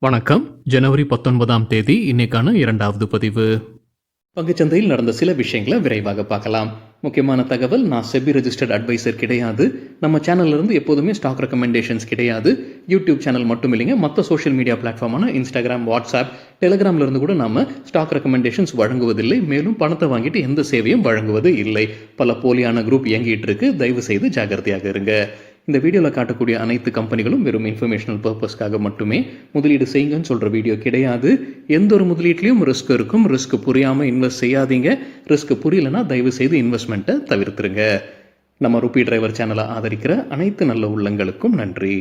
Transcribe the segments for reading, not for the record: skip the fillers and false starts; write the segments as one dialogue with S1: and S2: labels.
S1: வணக்கம். ஜனவரி 19ஆம் தேதி இன்னைக்கான 2வது பதிவு. பங்குச்சந்தையில் நடந்த சில விஷயங்களை விரைவாக பார்க்கலாம். முக்கியமான தகவல், நான் செபி ரெஜிஸ்டர்ட் அட்வைசர் கிடையாது. நம்ம சேனல்ல இருந்து எப்போதுமே ஸ்டாக் ரெக்கமெண்டேஷன்ஸ் கிடையாது. யூடியூப் சேனல் மட்டும் இல்லைங்க, மற்ற சோஷியல் மீடியா பிளாட்ஃபார்மான இன்ஸ்டாகிராம், வாட்ஸ்அப், டெலிகிராம்ல இருந்து கூட நாம ஸ்டாக் ரெக்கமெண்டேஷன்ஸ் வழங்குவதில்லை. மேலும் பணத்தை வாங்கிட்டு எந்த சேவையும் வழங்குவது இல்லை. பல போலியான குரூப் இயங்கிட்டு இருக்கு. தயவு செய்து ஜாகிரதையாக இருங்க. இந்த வீடியோவில் காட்டக்கூடிய அனைத்து கம்பெனிகளும் வெறும் இன்ஃபர்மேஷனல் பர்பஸ்க்காக மட்டுமே முதலீடு செய்யுங்கன்னு சொல்கிற வீடியோ கிடையாது. எந்த ஒரு முதலீட்லையும் ரிஸ்க் இருக்கும். ரிஸ்க் புரியாமல் இன்வெஸ்ட் செய்யாதீங்க. ரிஸ்க் புரியலன்னா தயவு செய்து இன்வெஸ்ட்மெண்ட்டை தவிர்த்துருங்க. நம்ம ருபி டிரைவர் சேனலை ஆதரிக்கிற அனைத்து நல்ல உள்ளங்களுக்கும் நன்றி.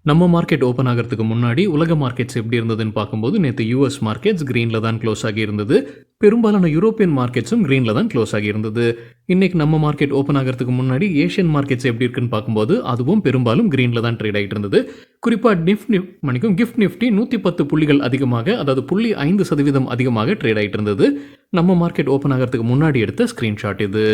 S1: நம்ம மார்க்கெட் ஓப்பன் ஆகிறதுக்கு முன்னாடி உலக மார்க்கெட்ஸ் எப்படி இருந்ததுன்னு பார்க்கும்போது நேற்று யூஎஸ் மார்க்கெட்ஸ் க்ரீனில் தான் க்ளோஸ் ஆகி இருந்தது. பெரும்பாலான யூரோப்பியன் மார்க்கெட்ஸும் க்ரீனில் தான் க்ளோஸ் ஆகி இருந்தது. இன்னைக்கு நம்ம மார்க்கெட் ஓப்பன் ஆகிறதுக்கு முன்னாடி ஏஷியன் மார்க்கெட்ஸ் எப்படி இருக்குன்னு பார்க்கும்போது அதுவும் பெரும்பாலும் க்ரீனில் தான் ட்ரேட் ஆகிட்டு இருந்தது. குறிப்பாக கிஃப்ட் நிஃப்டி 110 புள்ளிகள் அதிகமாக, அதாவது 0.5% அதிகமாக ட்ரேட் ஆகிட்டு இருந்தது. நம்ம மார்க்கெட் ஓப்பன் ஆகிறதுக்கு முன்னாடி எடுத்த ஸ்க்ரீன்ஷாட் இது.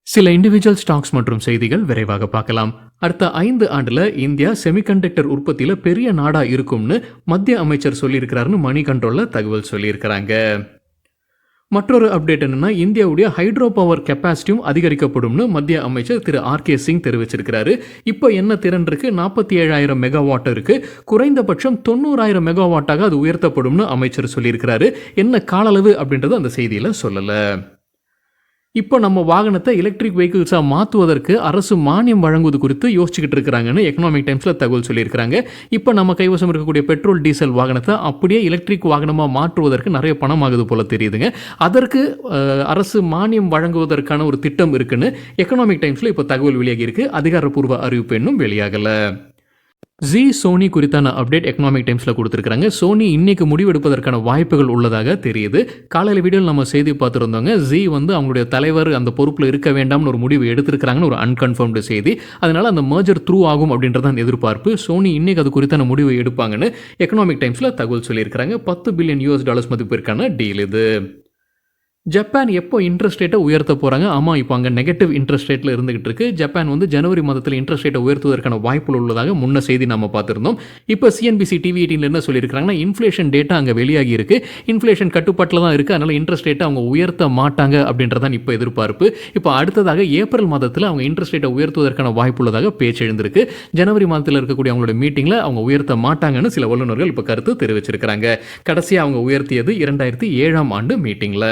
S1: சில இண்டிவிஜுவல் ஸ்டாக்ஸ் மற்றும் செய்திகள் விரைவாக பார்க்கலாம். அடுத்த 5 ஆண்டுல இந்தியா செமிகண்டக்டர் உற்பத்தியில பெரிய நாடா இருக்கும்னு மத்திய அமைச்சர் சொல்லியிருக்கிறாருன்னு மணி கண்ட்ரோல்ல தகவல் சொல்லியிருக்கிறாங்க. மற்றொரு அப்டேட் என்னன்னா, இந்தியாவுடைய ஹைட்ரோ பவர் கெப்பாசிட்டியும் அதிகரிக்கப்படும்னு மத்திய அமைச்சர் திரு ஆர்.கே. சிங் தெரிவிச்சிருக்கிறாரு. இப்போ என்ன திறன் இருக்கு? 47,000 மெகாவாட் இருக்கு. குறைந்தபட்சம் 90,000 மெகாவாட்டாக அது உயர்த்தப்படும்னு அமைச்சர் சொல்லியிருக்கிறாரு. என்ன கால அளவு அப்படின்றது அந்த செய்தியில சொல்லல. இப்போ நம்ம வாகனத்தை எலக்ட்ரிக் வெஹிக்கிள்ஸாக மாற்றுவதற்கு அரசு மானியம் வழங்குவது குறித்து யோசிச்சுக்கிட்டு இருக்கிறாங்கன்னு எக்கனாமிக் டைம்ஸில் தகவல் சொல்லியிருக்கிறாங்க. இப்போ நம்ம கைவசம் இருக்கக்கூடிய பெட்ரோல் டீசல் வாகனத்தை அப்படியே எலக்ட்ரிக் வாகனமாக மாற்றுவதற்கு நிறைய பணம் ஆகுது போல தெரியுதுங்க. அதற்கு அரசு மானியம் வழங்குவதற்கான ஒரு திட்டம் இருக்குன்னு எக்கனாமிக் டைம்ஸில் இப்போ தகவல் வெளியாகி இருக்கு. அதிகாரப்பூர்வ அறிவிப்பு இன்னும் வெளியாகலை. சோனி குறித்தான அப்டேட் எக்கனாமிக் டைம்ஸில் கொடுத்துருக்காங்க. சோனி இன்னைக்கு முடிவெடுப்பதற்கான வாய்ப்புகள் உள்ளதாக தெரியுது. காலையில் வீடியோவில் நம்ம செய்தி பார்த்துருந்தோங்க. அவங்களுடைய தலைவர் அந்த பொறுப்பில் இருக்க வேண்டாம்னு ஒரு முடிவு எடுத்திருக்கிறாங்கன்னு ஒரு அன்கன்ஃபர்ம்டு செய்தி. அதனால அந்த மர்ஜர் த்ரூ ஆகும் அப்படின்றதான் எதிர்பார்ப்பு. சோனி இன்னைக்கு அது குறித்தான முடிவை எடுப்பாங்கன்னு எக்கனாமிக் டைம்ஸில் தகவல் சொல்லியிருக்கிறாங்க. $10 பில்லியன் மதிப்பிற்கான டீல் இது. ஜப்பான் எப்போ இன்ட்ரெஸ்ட் ரேட்டை உயர்த்த போகிறாங்க? ஆமாம், இப்போ அங்கே நெகட்டிவ் இன்ட்ரெஸ்ட் ரேட்டில் இருந்துகிட்டு இருக்கு. ஜப்பான் ஜனவரி மாதத்தில் இன்ட்ரெஸ்ட் ரேட்டை உயர்த்துவதற்கான வாய்ப்புகள் உள்ளதாக முன்ன செய்தி நம்ம பார்த்துருந்தோம். இப்போ சிஎன்பிசி டிவி 18 என்ன சொல்லியிருக்காங்கன்னா, இன்ஃப்ளேஷன் டேட்டா அங்கே வெளியாகி இருக்கு. இன்ஃப்ளேஷன் கட்டுப்பாட்டில் தான் இருக்குது. அதனால் இன்ட்ரெஸ்ட் ரேட்டை அவங்க உயர்த்த மாட்டாங்க அப்படின்றதான் இப்போ எதிர்பார்ப்பு. இப்போ அடுத்ததாக ஏப்ரல் மாதத்தில் அவங்க இன்ட்ரெஸ்ட் ரேட்டை உயர்த்துவதற்கான வாய்ப்பு உள்ளதாக பேச்சு எழுந்திருக்கு. ஜனவரி மாதத்தில் இருக்கக்கூடிய அவங்களோட மீட்டிங்கில் அவங்க உயர்த்த மாட்டாங்கன்னு சில வல்லுநர்கள் இப்போ கருத்து தெரிவிச்சிருக்கிறாங்க. கடைசியாக அவங்க உயர்த்தியது 2007ஆம் ஆண்டு மீட்டிங்கில்.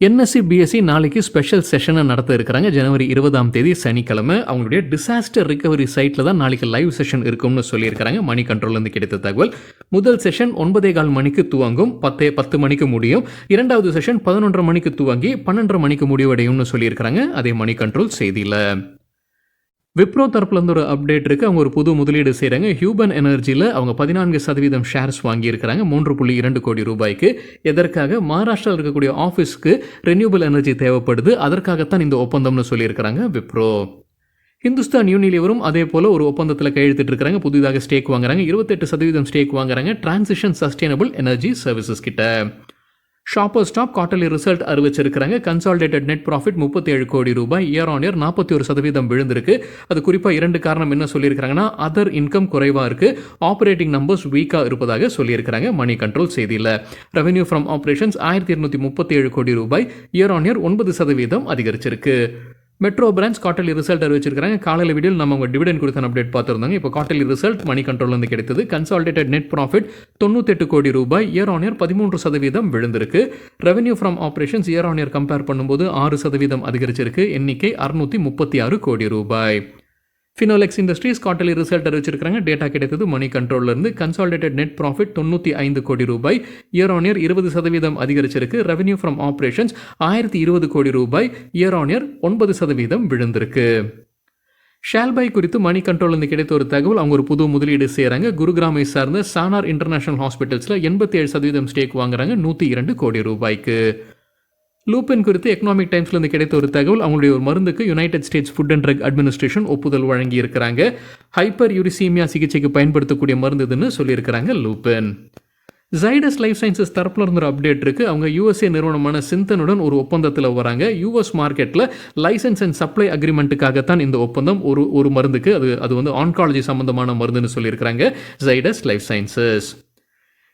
S1: என்எஸ்சி பிஎஸ்சி நாளைக்கு ஸ்பெஷல் செஷனை நடத்த இருக்கிறாங்க. ஜனவரி 20ஆம் தேதி சனிக்கிழமை. அவங்களுடைய டிசாஸ்டர் ரிகவரி சைட்டில் தான் நாளைக்கு லைவ் செஷன் இருக்கும்னு சொல்லியிருக்கிறாங்க. மணி கண்ட்ரோல்லேருந்து கிடைத்த தகவல். முதல் செஷன் 9:15 மணிக்கு துவங்கும், 10 மணிக்கு முடியும். இரண்டாவது செஷன் 11:30 மணிக்கு துவங்கி 12:30 மணிக்கு முடிவடையும்னு சொல்லியிருக்கிறாங்க. அதே மணி கண்ட்ரோல் செய்தியில். விப்ரோ தரப்புலேருந்து ஒரு அப்டேட் இருக்குது. அவங்க ஒரு புது முதலீடு செய்கிறாங்க. ஹியூபன் எனர்ஜியில் அவங்க 14% ஷேர்ஸ் வாங்கியிருக்கிறாங்க 3.2 கோடி ரூபாய்க்கு. எதற்காக? மகாராஷ்டிராவில் இருக்கக்கூடிய ஆஃபீஸ்க்கு ரெனியூபிள் எனர்ஜி தேவைப்படுது. அதற்காகத்தான் இந்த ஒப்பந்தம்னு சொல்லியிருக்கிறாங்க விப்ரோ. ஹிந்துஸ்தான் யூனிலிவரும் அதே போல் ஒரு ஒப்பந்தத்தில் கையெழுத்திட்டு இருக்கிறாங்க. புதிதாக ஸ்டேக் வாங்குறாங்க. 28% ஸ்டேக் வாங்குறாங்க டிரான்சிஷன் சஸ்டைனபிள் எனர்ஜி சர்வீசஸ் கிட்ட. ஷாப்பர் ஸ்டாப் குவார்ட்டர்லி ரிசல்ட் அறிவிச்சிருக்கிறாங்க. கன்சாலிடேட்டட் நெட் ப்ராஃபிட் 37 கோடி ரூபாய், இயர் ஆன் இயர் 41% விழுந்திருக்கு. அது குறிப்பாக 2 காரணம் என்ன சொல்லியிருக்கிறாங்கன்னா, அதர் இன்கம் குறைவாக இருக்கு, ஆப்ரேட்டிங் நம்பர்ஸ் வீக்காக இருப்பதாக சொல்லியிருக்கிறாங்க மணி கண்ட்ரோல் செய்தியில். ரெவென்யூ ஃப்ரம் ஆப்ரேஷன்ஸ் 1237 கோடி ரூபாய், இயர் ஆன் இயர் 9% அதிகரிச்சிருக்கு. மெட்ரோ பிரான்ச் குவார்ட்டர்லி ரிசல்ட் அறிவிச்சிருக்காங்க. காலையில் வீடியோவில் நம்ம உங்கள் டிவிடெண்ட் குறித்த அப்டேட் பார்த்துருந்தாங்க. இப்போ குவார்ட்டர்லி ரிசல்ட் மணி கண்ட்ரோல்லேருந்து கிடைத்தது. கன்சாலிடேட்டட் நெட் ப்ராஃபிட் 98 கோடி ரூபாய், இயர் ஆன் இயர் 13% விழுந்திருக்கு. Revenue from operations year on year compare பண்ணும்போது 6% அதிகரிச்சிருக்கு. எண்ணிக்கை 636 கோடி ரூபாய். ஃபினோலெக்ஸ் இண்டஸ்ட்ரீஸ் குவார்ட்டர்லி ரிசல்ட் அறிவிச்சிருக்காங்க. டேட்டா கிடைத்தது மணி கண்ட்ரோல்லேருந்து. கன்சாலிடேட்டட் நெட் ப்ராஃபிட் 95 கோடி ரூபாய், இயர் ஆன் இயர் 20% அதிகரிச்சிருக்கு. ரெவென்யூ ஃப்ரம் ஆப்ரேஷன்ஸ் 1020 கோடி ரூபாய், இயர் ஆன் இயர் 9% விழுந்திருக்கு. ஷால்பை குறித்து மணி கண்ட்ரோல்லேருந்து கிடைத்த ஒரு தகவல். அவங்க ஒரு புது முதலீடு செய்கிறாங்க. குருகிராமை சார்ந்த சானார் இன்டர்நேஷனல் ஹாஸ்பிட்டல்ஸில் 87% ஸ்டேக் வாங்குறாங்க 102 கோடி ரூபாய்க்கு. லூபின் குறித்து எக்கனாமிக் டைம்ஸ்லேருந்து கிடைத்த ஒரு தகவல். அவங்களுடைய ஒரு மருந்துக்கு United States Food and Drug Administration ஒப்புதல் வழங்கி இருக்கிறாங்க. ஹைப்பர் யூரிசீமியா சிகிச்சைக்கு பயன்படுத்தக்கூடிய மருந்து இதுன்னு சொல்லியிருக்கிறாங்க லூபின். ஜைடஸ் லைஃப் சயின்சஸ் தரப்புல இருந்து ஒரு அப்டேட் இருக்குது. அவங்க யூஎஸ்ஏ நிறுவனமான சிந்தனுடன் ஒரு ஒப்பந்தத்தில் வராங்க. யூஎஸ் மார்க்கெட்டில் லைசன்ஸ் அண்ட் சப்ளை அக்ரிமெண்ட்டுக்காகத்தான் இந்த ஒப்பந்தம். ஒரு மருந்துக்கு அது வந்து ஆன்காலஜி சம்பந்தமான மருந்துன்னு சொல்லியிருக்கிறாங்க ஜைடஸ் லைஃப் சயின்சஸ்.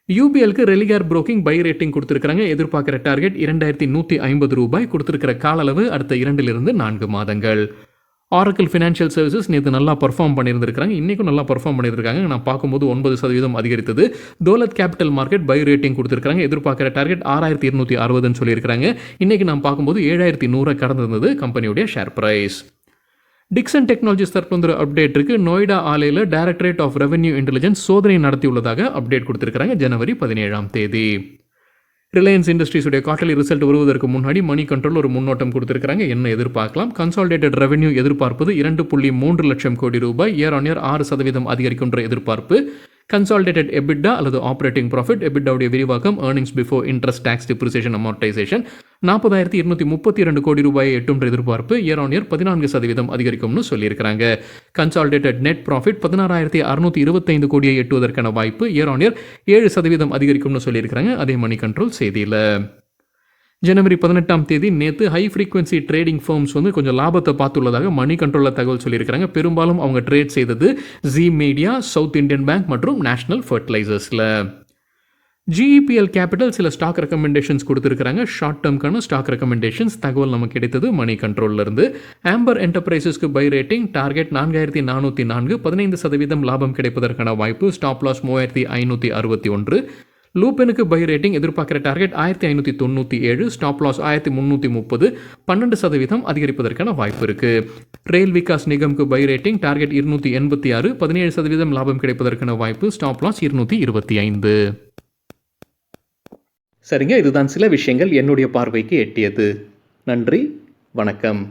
S1: யூபிஎல்க்கு ரெலிகார் புரோக்கிங் பை ரேட்டிங் கொடுத்துருக்காங்க. எதிர்பார்க்குற டார்கெட் $2150 கொடுத்துருக்கிற கால அளவு அடுத்த 2 to 4 மாதங்கள். ஆரக்கிள் ஃபினான்ஷியல் சர்வீசஸ் நேற்று நல்லா பர்ஃபார்ம் பண்ணியிருந்திருக்காங்க. இன்றைக்கும் நல்லா பர்ஃபார்ம் பண்ணியிருக்காங்க. நான் பார்க்கும்போது 9% அதிகரித்தது. டோலத் கேபிட்டல் மார்க்கெட் பை ரேட்டிங் கொடுத்துருக்காங்க. எதிர்பார்க்குற டார்கெட் 6260 சொல்லியிருக்காங்க. இன்றைக்கி நான் பார்க்கும்போது 7100 கடந்திருந்தது கம்பெனியுடைய ஷேர் ப்ரைஸ். டிக்சன் டெக்னாலஜிஸ் தரப்பு வந்து அப்டேட் இருக்குது. நோய்டா ஆலையில் டைரக்டரேட் ஆஃப் ரெவென்யூ இன்டெலிஜென்ஸ் சோதனை நடத்தியுள்ளதாக அப்டேட் கொடுத்துருக்காங்க ஜனவரி 17. ரிலையன்ஸ் இண்டஸ்ட்ரீஸுடைய குவார்ட்டர்லி ரிசல்ட் வருவதற்கு முன்னாடி மணி கண்ட்ரோல் ஒரு முன்னோட்டம் கொடுத்துருக்காங்க. என்ன எதிர்பார்க்கலாம்? கன்சாலிடேட்டட் ரெவென்யூ எதிர்பார்ப்பது 2.3 லட்சம் கோடி ரூபாய், இயர் ஆன் இயர் 6% அதிகரிக்கின்ற எதிர்பார்ப்பு. கன்சாலிடேட்டட் எபிட்டா அல்லது ஆப்ரேட்டிங் ப்ராஃபிட், எபிட்டாவுடைய விரிவாக்கம் earnings before interest tax depreciation amortisation 40,232 crore ரூபாயை எட்டுன்ற எதிர்பார்ப்பு, இயர் ஆன் இயர் 14% அதிகரிக்கும்னு சொல்லியிருக்கிறாங்க. கன்சாலிடேட்டட் நெட் ப்ராஃபிட் 16,625 கோடியை எட்டுவதற்கான வாய்ப்பு, இயர் ஆன் இயர் 7% அதிகரிக்கும்னு சொல்லியிருக்கிறாங்க. அதே மணி கண்ட்ரோல் செய்தியில். ஜனவரி 18 நேற்று ஹை ஃப்ரீக்வன்சி ட்ரேடிங் ஃபர்ம்ஸ் வந்து கொஞ்சம் லாபத்தை பார்த்துள்ளதாக மணி கண்ட்ரோலில் தகவல் சொல்லியிருக்கிறாங்க. பெரும்பாலும் அவங்க ட்ரேட் செய்தது Zee media, south Indian bank மற்றும் நேஷனல் ஃபர்டிலைசர்ஸில். ஜிஇபிஎல் கேபிட்டல் சில ஸ்டாக் ரெக்கமெண்டேஷன்ஸ் கொடுத்துருக்காங்க. ஷார்ட் டேர்ம்க்கான ஸ்டாக் ரெக்கமெண்டேஷன்ஸ் தகவல் நமக்கு கிடைத்தது மணி கண்ட்ரோல்லேருந்து. ஆம்பர் என்டர்பிரைசஸ்க்கு பை ரேட்டிங் டார்கெட் 4404, 15% லாபம் கிடைப்பதற்கான வாய்ப்பு, ஸ்டாப் லாஸ் 3561. லூப்பெனுக்கு பை ரேட்டிங் எதிர்பார்க்குற டார்கெட் 1597, ஸ்டாப் லாஸ் 1330, 12% அதிகரிப்பதற்கான வாய்ப்பு இருக்குது. ரெயில் விகாஸ் நிகம்க்கு பை ரேட்டிங் டார்கெட் 286, 17% லாபம் கிடைப்பதற்கான வாய்ப்பு, ஸ்டாப் லாஸ் 225. சரிங்க, இதுதான் சில விஷயங்கள் என்னுடைய பார்வைக்கு எட்டியது. நன்றி, வணக்கம்.